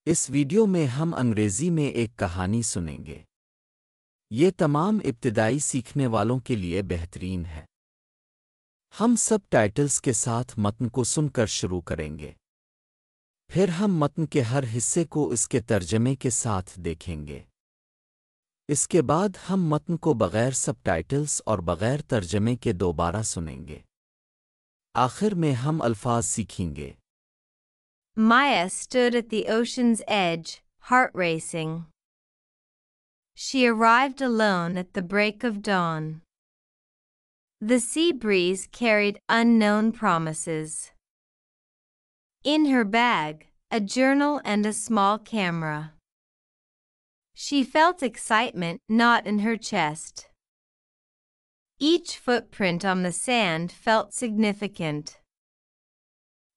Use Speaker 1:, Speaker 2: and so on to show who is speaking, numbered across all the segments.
Speaker 1: اس video میں ہم انگریزی میں ایک کہانی سنیں گے۔ یہ تمام ابتدائی سیکھنے والوں کے لیے بہترین ہے۔ ہم سب ٹائٹلز کے ساتھ متن کو سن کر شروع کریں گے۔ پھر ہم متن کے ہر حصے کو اس کے ترجمے کے ساتھ دیکھیں گے۔ اس کے بعد ہم متن کو بغیر سب ٹائٹلز اور بغیر ترجمے کے دوبارہ سنیں گے۔ آخر میں ہم الفاظ سیکھیں گے۔
Speaker 2: Maya stood at the ocean's edge, heart racing. She arrived alone at the break of dawn. The sea breeze carried unknown promises. In her bag, a journal and a small camera. She felt excitement not in her chest. Each footprint on the sand felt significant.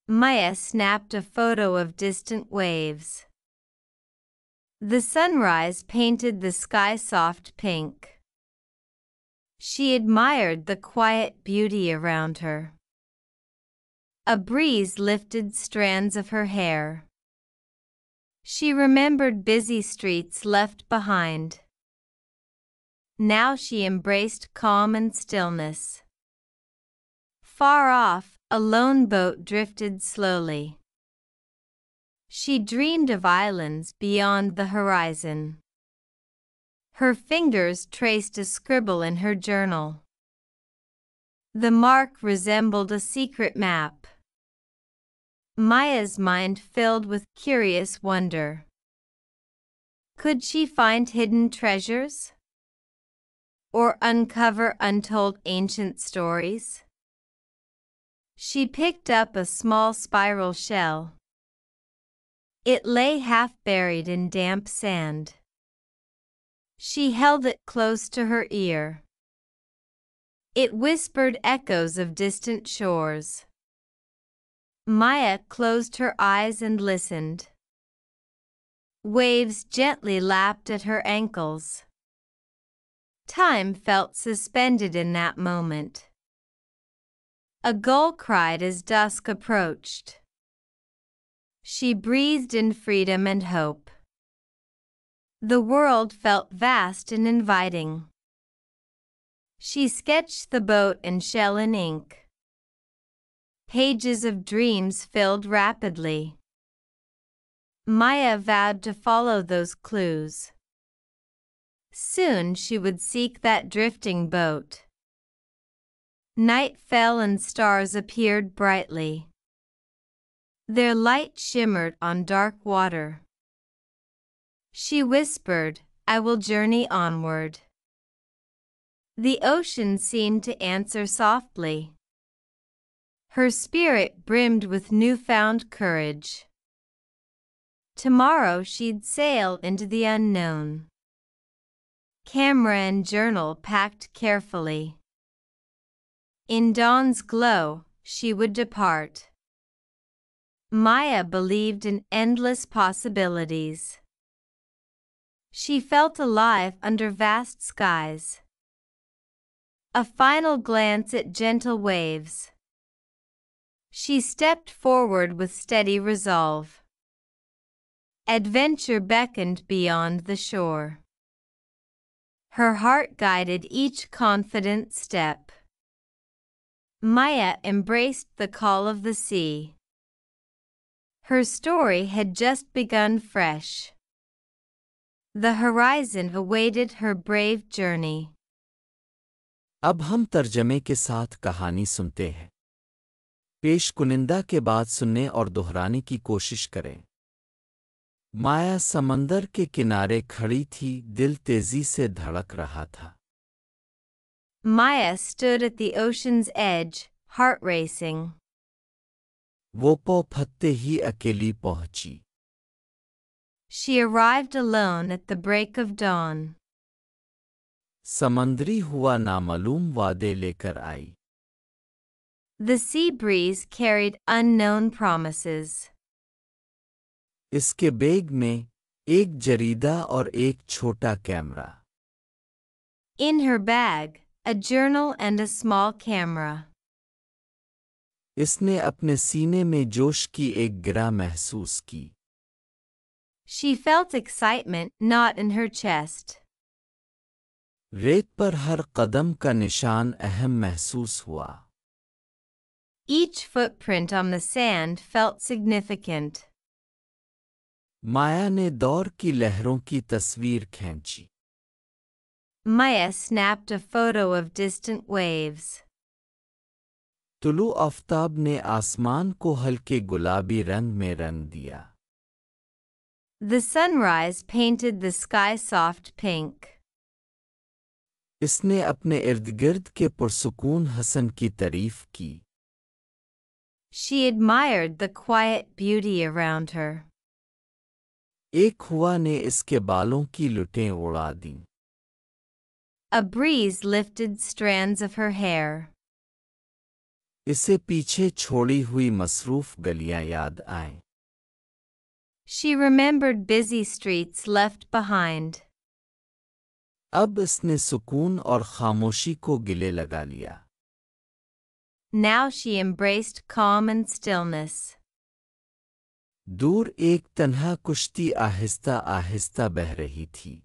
Speaker 2: Maya snapped a photo of distant waves. The sunrise painted the sky soft pink. She admired the quiet beauty around her. A breeze lifted strands of her hair. She remembered busy streets left behind. Now she embraced calm and stillness. Far off, a lone boat drifted slowly. She dreamed of islands beyond the horizon. Her fingers traced a scribble in her journal. The mark resembled a secret map. Maya's mind filled with curious wonder. Could she find hidden treasures? Or uncover untold ancient stories? She picked up a small spiral shell. It lay half buried in damp sand. She held it close to her ear. It whispered echoes of distant shores. Maya closed her eyes and listened. Waves gently lapped at her ankles. Time felt suspended in that moment. A gull cried as dusk approached. She breathed in freedom and hope. The world felt vast and inviting. She sketched the boat and shell in ink. Pages of dreams filled rapidly. Maya vowed to follow those clues. Soon she would seek that drifting boat. Night fell and stars appeared brightly. Their light shimmered on dark water. She whispered, "I will journey onward." The ocean seemed to answer softly. Her spirit brimmed with newfound courage. Tomorrow she'd sail into the unknown. Camera and journal packed carefully. In dawn's glow, she would depart. Maya believed in endless possibilities. She felt alive under vast skies. A final glance at gentle waves. She stepped forward with steady resolve. Adventure beckoned beyond the shore. Her heart guided each confident step. Maya embraced the call of the sea. Her story had just begun fresh. The horizon awaited her brave journey.
Speaker 1: اب ہم ترجمے کے ساتھ کہانی سنتے ہیں۔ پیش کنندہ کے بعد سننے اور دہرانے کی کوشش کریں۔ مایا سمندر کے کنارے کھڑی تھی، دل تیزی سے دھڑک رہا تھا۔
Speaker 2: Maya stood at the ocean's edge, heart racing.
Speaker 1: وہ پاؤں پھٹتے ہی اکیلی پہنچی۔
Speaker 2: She arrived alone at the break of dawn.
Speaker 1: سمندری ہوا نامعلوم وعدے لے کر آئی۔
Speaker 2: The sea breeze carried unknown promises.
Speaker 1: اس کے بیگ میں ایک جریدہ اور ایک چھوٹا camera.
Speaker 2: In her bag, a journal and a small camera.
Speaker 1: اس نے اپنے سینے میں جوش کی ایک گرہ محسوس کی۔
Speaker 2: She felt excitement not in her chest.
Speaker 1: रेत पर हर कदम का निशान अहम महसूस हुआ.
Speaker 2: Each footprint on the sand felt significant.
Speaker 1: माया ने दौर की लहरों की तस्वीर खींची.
Speaker 2: Maya snapped a photo of distant waves.
Speaker 1: Tulu Aftab ने आसमान को हल्के गुलाबी रंग में रंग दिया.
Speaker 2: The sunrise painted the sky soft pink.
Speaker 1: इसने अपने इर्द-गिर्द के पुरसुकून हसन की तारीफ की.
Speaker 2: She admired the quiet beauty around her.
Speaker 1: एक हुआ ने इसके बालों की लुटें उड़ा दी.
Speaker 2: A breeze lifted strands of her hair.
Speaker 1: इसे पीछे छोड़ी हुई मसरूफ गलियां याद आएं.
Speaker 2: She remembered busy streets left behind.
Speaker 1: अब इसने सुकून और खामोशी को गिले लगा लिया.
Speaker 2: Now she embraced calm and stillness.
Speaker 1: दूर एक तन्हा कुश्ती आहिस्ता आहिस्ता बह रही थी.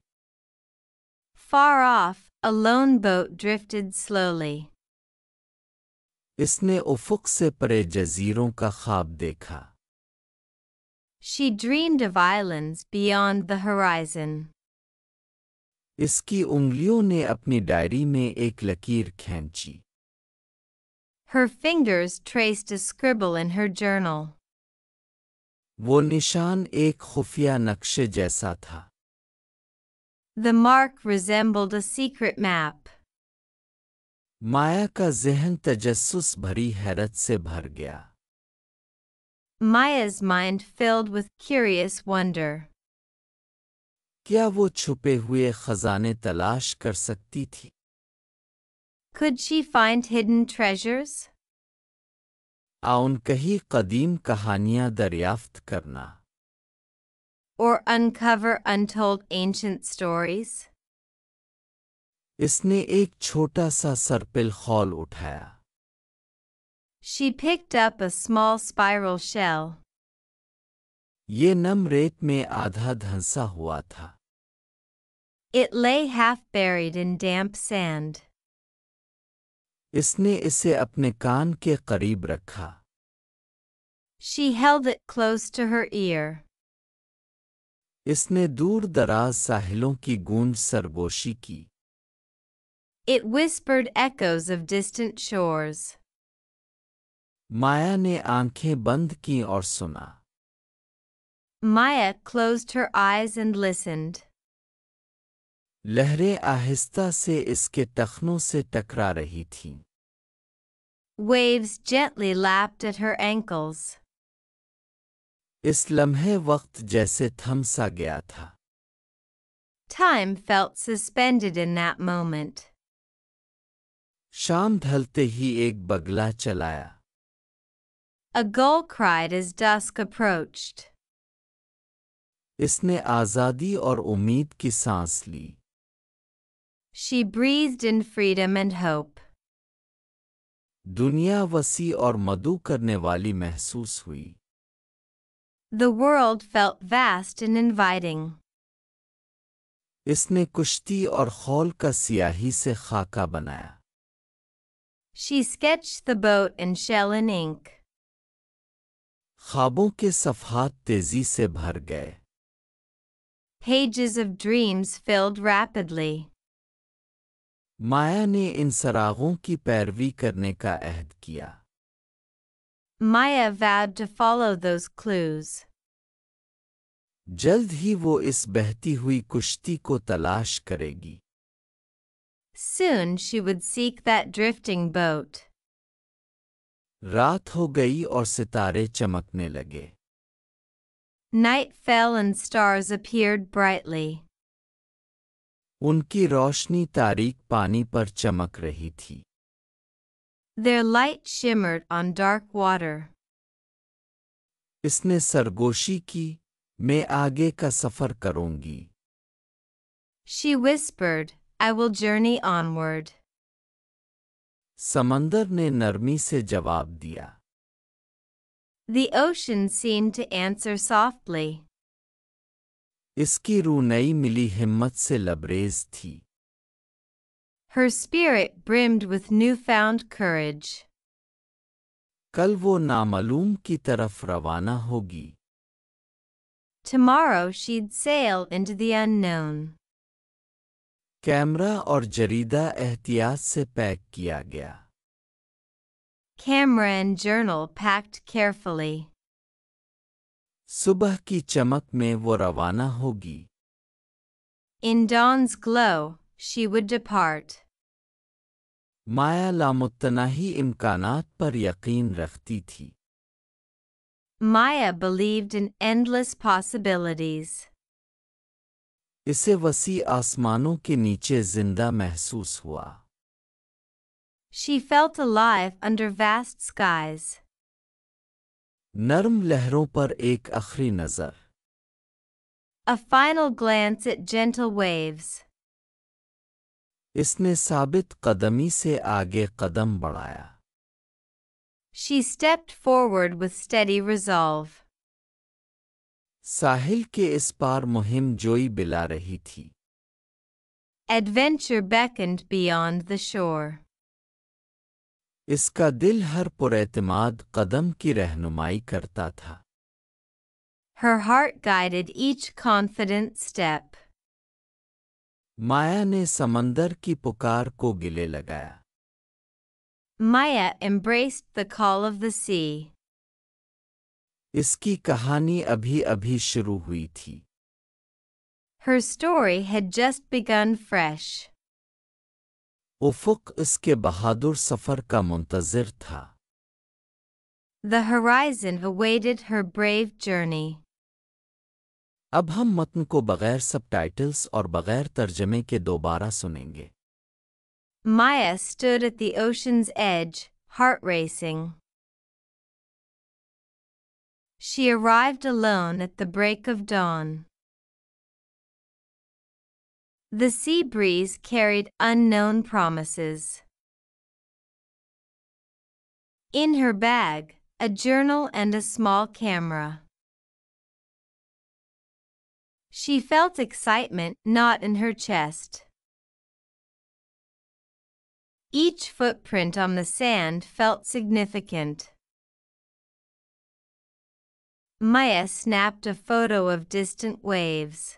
Speaker 2: Far off, a lone boat drifted slowly.
Speaker 1: इसने उफ़ुक़ से परे जज़ीरों का ख्वाब देखा.
Speaker 2: She dreamed of islands beyond the horizon.
Speaker 1: इसकी उंगलियों ने अपनी डायरी में एक लकीर खींची.
Speaker 2: Her fingers traced a scribble in her journal.
Speaker 1: वो निशान एक खुफिया नक्शे जैसा था.
Speaker 2: The mark resembled a secret map.
Speaker 1: माया का ज़हन तजस्सुस भरी हैरत से भर गया.
Speaker 2: Maya's mind filled with curious wonder.
Speaker 1: क्या वो छुपे हुए खजाने तलाश कर सकती थी?
Speaker 2: Could she find hidden treasures?
Speaker 1: आउन कहीं कदीम कहानियां दरियाफ्त करना.
Speaker 2: Or uncover untold ancient stories?
Speaker 1: इसने एक छोटा सा सर्पिल खौल उठाया.
Speaker 2: She picked up a small spiral shell.
Speaker 1: ये नम रेत में आधा धंसा हुआ था.
Speaker 2: It lay half buried in damp sand.
Speaker 1: इसने इसे अपने कान के करीब रखा.
Speaker 2: She held it close to her ear.
Speaker 1: इसने दूर दराज साहिलों की गूंज सरगोशी की.
Speaker 2: It whispered echoes of distant shores.
Speaker 1: माया ने आंखें बंद की और सुना.
Speaker 2: Maya closed her eyes and listened.
Speaker 1: लहरें आहिस्ता से इसके टखनों से टकरा रही थीं.
Speaker 2: Waves gently lapped at her ankles.
Speaker 1: इस लम्हे वक्त जैसे थम सा गया था.
Speaker 2: Time felt suspended in that moment.
Speaker 1: शाम ढलते ही एक बगला चलाया.
Speaker 2: A gull cried as dusk approached.
Speaker 1: इसने आज़ादी और उम्मीद की सांस ली.
Speaker 2: She breathed in freedom and hope.
Speaker 1: दुनिया वसी और मधु करने वाली महसूस हुई.
Speaker 2: The world felt vast and inviting.
Speaker 1: इसने कुश्ती और खौल का सियाही से खाका बनाया.
Speaker 2: She sketched the boat and shell in ink.
Speaker 1: ख्वाबों के सफ़हात तेजी से भर गए.
Speaker 2: Pages of dreams filled rapidly.
Speaker 1: माया ने इन सरागों की पैरवी करने का अहद किया.
Speaker 2: Maya vowed to follow those clues.
Speaker 1: जल्द ही वो इस बहती हुई कुश्ती को तलाश करेगी.
Speaker 2: Soon she would seek that drifting boat.
Speaker 1: रात हो गई और सितारे चमकने लगे.
Speaker 2: Night fell and stars appeared brightly.
Speaker 1: उनकी रोशनी तारीक पानी पर चमक रही थी.
Speaker 2: Their light shimmered on dark water.
Speaker 1: इसने सरगोशी की, मैं आगे का सफ़र करूंगी.
Speaker 2: She whispered, I will journey onward.
Speaker 1: समंदर ने नरमी से जवाब दिया.
Speaker 2: The ocean seemed to answer softly.
Speaker 1: اس کی روح نئی ملی ہمت سے لبریز تھی۔
Speaker 2: Her spirit brimmed with newfound courage.
Speaker 1: کل وہ نامعلوم کی طرف روانہ ہوگی۔
Speaker 2: Tomorrow she'd sail into the unknown.
Speaker 1: Camera اور جریدہ احتیاط سے پیک کیا گیا۔
Speaker 2: Camera and journal packed carefully.
Speaker 1: صبح کی چمک میں وہ روانہ ہوگی۔
Speaker 2: In dawn's glow, she would depart.
Speaker 1: مایا لامتناہی امکانات پر یقین رکھتی تھی۔
Speaker 2: Maya believed in endless possibilities.
Speaker 1: اسے وسیع آسمانوں کے نیچے زندہ محسوس ہوا۔
Speaker 2: She felt alive under vast skies.
Speaker 1: نرم لہروں پر ایک آخری نظر۔
Speaker 2: A final glance at gentle waves.
Speaker 1: اس نے ثابت قدمی سے آگے قدم بڑھایا۔
Speaker 2: She stepped forward with steady resolve.
Speaker 1: ساحل کے اس پار مہم جوئی بلا رہی تھی۔
Speaker 2: Adventure beckoned beyond the shore.
Speaker 1: اس کا دل ہر پراعتماد قدم کی رہنمائی کرتا تھا۔
Speaker 2: Her heart guided each confident step.
Speaker 1: مایا نے سمندر کی پکار کو گلے لگایا۔
Speaker 2: Maya embraced the call of the sea.
Speaker 1: اس کی کہانی ابھی ابھی شروع ہوئی تھی۔
Speaker 2: Her story had just begun fresh.
Speaker 1: افق اس کے بہادر سفر کا منتظر تھا۔
Speaker 2: The horizon awaited her brave journey.
Speaker 1: اب ہم متن کو بغیر سب ٹائٹلز اور بغیر ترجمے کے دوبارہ سنیں گے۔
Speaker 2: Maya stood at the ocean's edge, heart racing. She arrived alone at the break of dawn. The sea breeze carried unknown promises. In her bag, a journal and a small camera. She felt excitement not in her chest. Each footprint on the sand felt significant. Maya snapped a photo of distant waves.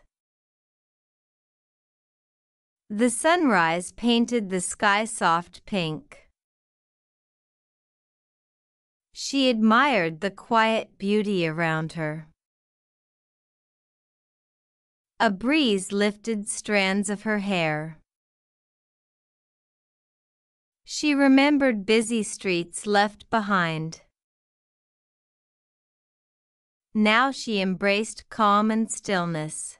Speaker 2: The sunrise painted the sky soft pink. She admired the quiet beauty around her. A breeze lifted strands of her hair. She remembered busy streets left behind. Now she embraced calm and stillness.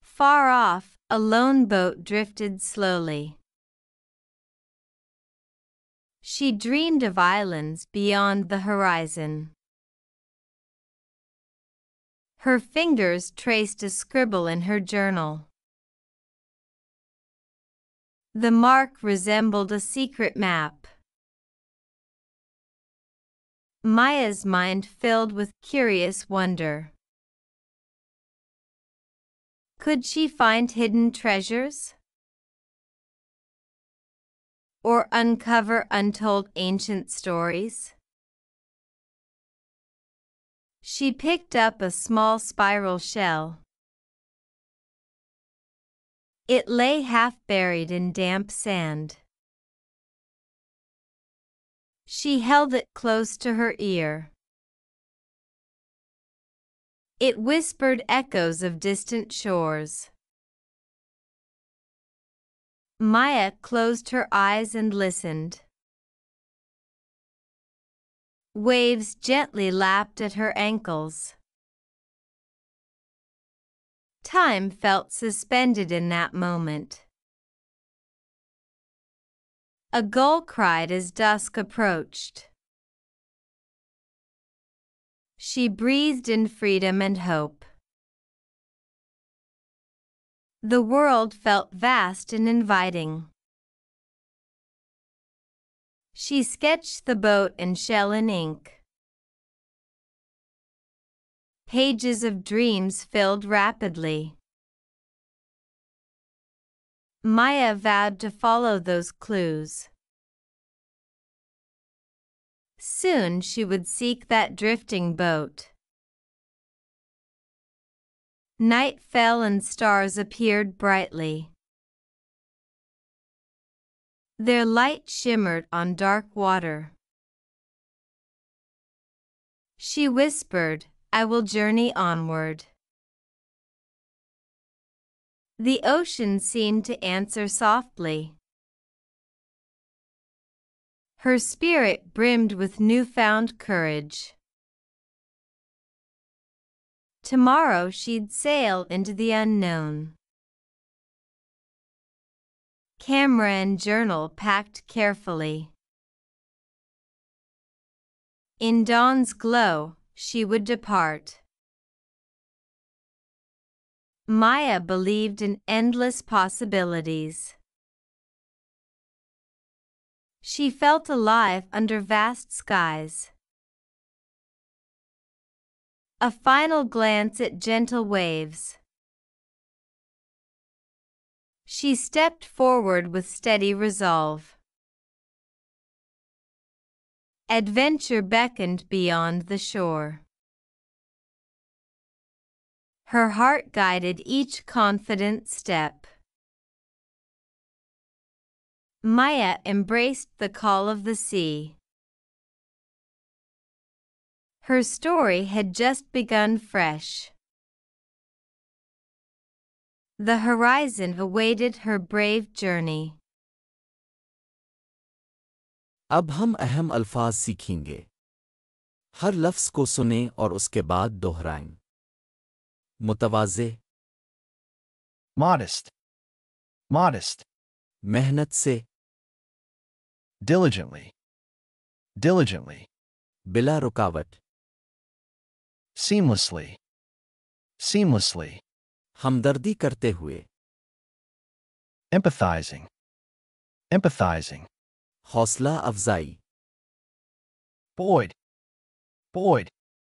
Speaker 2: Far off, a lone boat drifted slowly. She dreamed of islands beyond the horizon. Her fingers traced a scribble in her journal. The mark resembled a secret map. Maya's mind filled with curious wonder. Could she find hidden treasures? Or uncover untold ancient stories? She picked up a small spiral shell. It lay half buried in damp sand. She held it close to her ear. It whispered echoes of distant shores. Maya closed her eyes and listened. Waves gently lapped at her ankles. Time felt suspended in that moment. A gull cried as dusk approached. She breathed in freedom and hope. The world felt vast and inviting. She sketched the boat and shell in ink. pages of dreams filled rapidly. Maya vowed to follow those clues. Soon she would seek that drifting boat. Night fell and stars appeared brightly. Their light shimmered on dark water. She whispered, "I will journey onward." The ocean seemed to answer softly. Her spirit brimmed with newfound courage. Tomorrow she'd sail into the unknown. Camera and journal packed carefully. In dawn's glow, she would depart. Maya believed in endless possibilities. She felt alive under vast skies. A final glance at gentle waves. She stepped forward with steady resolve. Adventure beckoned beyond the shore. Her heart guided each confident step. Maya embraced the call of the sea. Her story had just begun fresh. The horizon awaited her brave journey.
Speaker 1: اب ہم اہم الفاظ سیکھیں گے۔ ہر لفظ کو سنیں اور اس کے بعد دہرائیں۔ متواضع،
Speaker 3: modest, modest,
Speaker 1: محنت سے،
Speaker 3: diligently, diligently,
Speaker 1: بلا رکاوٹ،
Speaker 3: seamlessly, seamlessly,
Speaker 1: ہمدردی کرتے ہوئے،
Speaker 3: empathizing, empathizing,
Speaker 1: حوصلہ افزائی،
Speaker 3: buoyed, buoyed,